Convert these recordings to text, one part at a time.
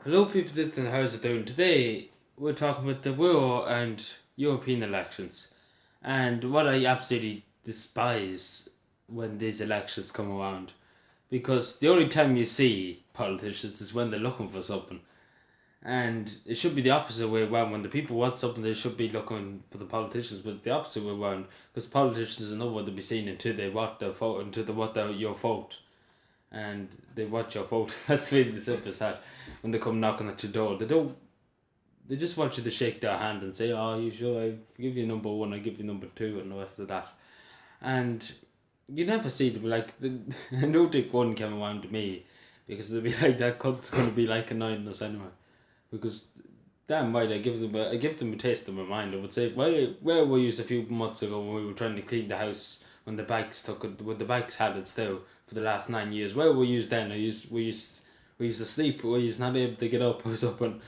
Hello, people. How's it doing? Today, we're talking about the Euro and European elections, and what I absolutely despise when these elections come around, because the only time you see politicians is when they're looking for something, and it should be the opposite way around. When the people want something, they should be looking for the politicians, but the opposite way around, because politicians are nowhere to be seen until they want their vote, until they want your vote, and they watch your vote. That's really the simple as that. When they come knocking at your door, they don't. They just want you to shake their hand and say, "Oh, you sure? I give you number one. I give you number two, and the rest of that." And you never see them like the. I don't think one came around to me because they'll be like that. Cunt's gonna be like annoying us anyway. Because damn right, I give them a taste of my mind. I would say, where were you a few months ago when we were trying to clean the house when the bikes took it, when the bikes had it still for the last 9 years? Where were you then? Were you asleep? Were you not able to get up or something?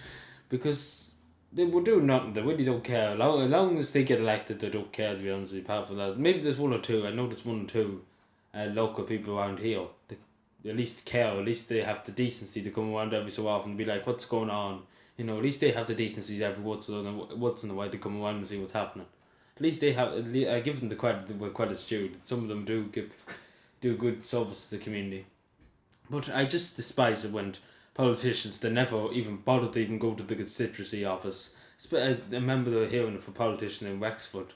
Because they will do nothing. They really don't care. As long as they get elected, they don't care. To be honest, with you, apart from that, maybe there's one or two. I know there's one or two, local people around here. They at least care. At least they have the decency to come around every so often and be like, "What's going on?" At least they have the decency every once in a while to come around and see what's happening. At least they have. I give them the credit where credit's due. Some of them do good service to the community. But I just despise it when politicians they never even bother to even go to the constituency office. I remember hearing of a politician in Wexford,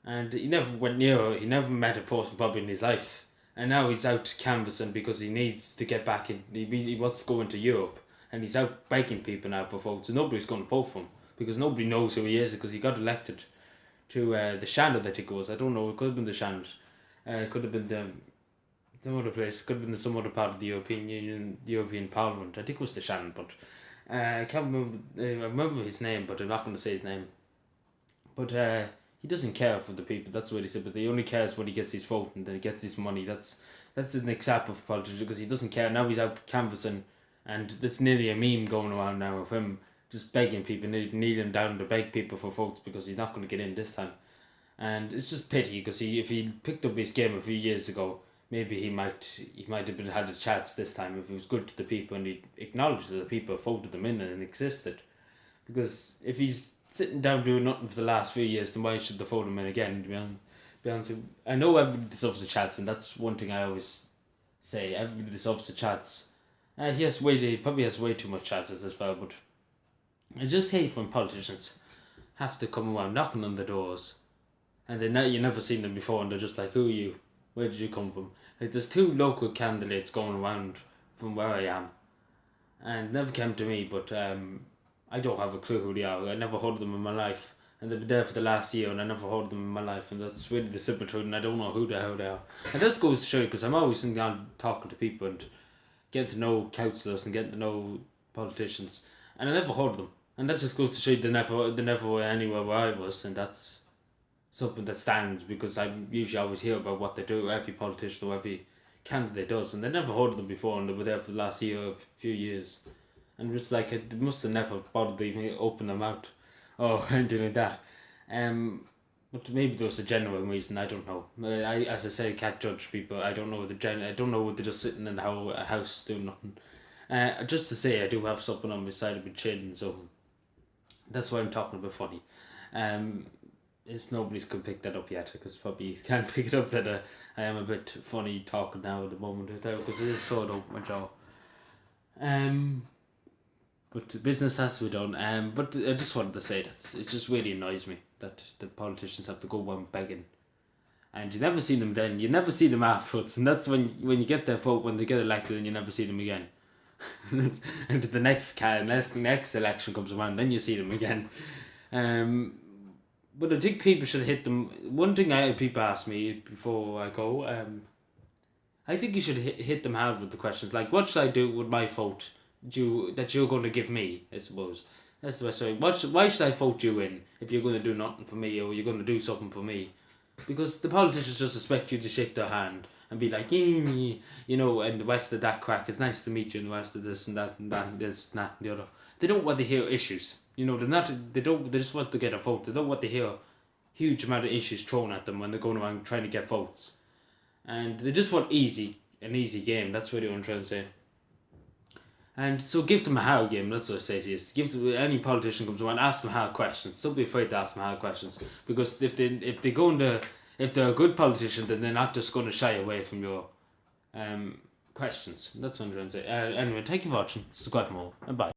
and he never went near her. He never met a person probably in his life, and now he's out canvassing because he needs to get back in. He wants to go into Europe, and he's out begging people now for votes. And nobody's going to vote for him because nobody knows who he is because he got elected to the Shannon, I think it was. I don't know. It could have been the Shannon. It could have been some other place. Could have been some other part of the European Union, the European Parliament. I think it was the Shannon, but I can't remember. I remember his name, but I'm not going to say his name. But he doesn't care for the people. That's what he said. But he only cares when he gets his vote and then he gets his money. That's an example of politician because he doesn't care. Now he's out canvassing, and that's nearly a meme going around now of him just begging people, kneeling down to beg people for votes because he's not going to get in this time. And it's just pity because if he picked up his game a few years ago, maybe he might have had a chance this time if he was good to the people and he acknowledged that the people voted him in and existed. Because if he's sitting down doing nothing for the last few years, then why should they vote him in again? To be honest, I know everybody deserves a chance, and that's one thing I always say. Everybody deserves a chance. He probably has way too much chances as well. But I just hate when politicians have to come around knocking on the doors, and you never seen them before, and they're just like, "Who are you? Where did you come from?" Like there's two local candidates going around from where I am, and never came to me, but I don't have a clue who they are. I never heard of them in my life. And they've been there for the last year and I never heard of them in my life. And that's really the simple truth. And I don't know who the hell they are. And this goes to show because I'm always sitting down talking to people and getting to know councillors and getting to know politicians. And I never heard of them. And that just goes to show they never were anywhere where I was. And that's something that stands because I usually always hear about what they do. Every politician or every candidate does. And they never heard of them before and they were there for the last few years. And it's like it must have never bothered to even open their mouth or anything like that. But maybe there was a genuine reason. I don't know. As I said, can't judge people. I don't know I don't know what they're just sitting in a house doing nothing. Just to say, I do have something on my side of my chin, so that's why I'm talking a bit funny. Um, if nobody's could pick that up yet, because probably you can't pick it up that I am a bit funny talking now at the moment, because it is sort of my jaw. Um, but the business has to be done. But I just wanted to say that it just really annoys me that the politicians have to go around begging, and you never see them then. You never see them afterwards, and that's when you get their vote when they get elected, and you never see them again. And the next election comes around, then you see them again. Um, but I think people should hit them. One thing people ask me before I go. I think you should hit them hard with the questions like, what should I do with my vote? That you're going to give me, I suppose. That's the best way. Why should I vote you in if you're going to do nothing for me or you're going to do something for me? Because the politicians just expect you to shake their hand and be like, and the rest of that crack. It's nice to meet you, and the rest of this and that and that and this and that and the other. They don't want to hear issues. They're not. They don't. They just want to get a vote. They don't want to hear huge amount of issues thrown at them when they're going around trying to get votes, and they just want an easy game. That's what I'm trying to say. And so give them a hard game, that's what I say to you. Give them, any politician comes around, ask them hard questions. Don't be afraid to ask them hard questions. Because if they're a good politician, then they're not just going to shy away from your questions. That's what I'm trying to say. Anyway, thank you for watching. Subscribe for more. And bye.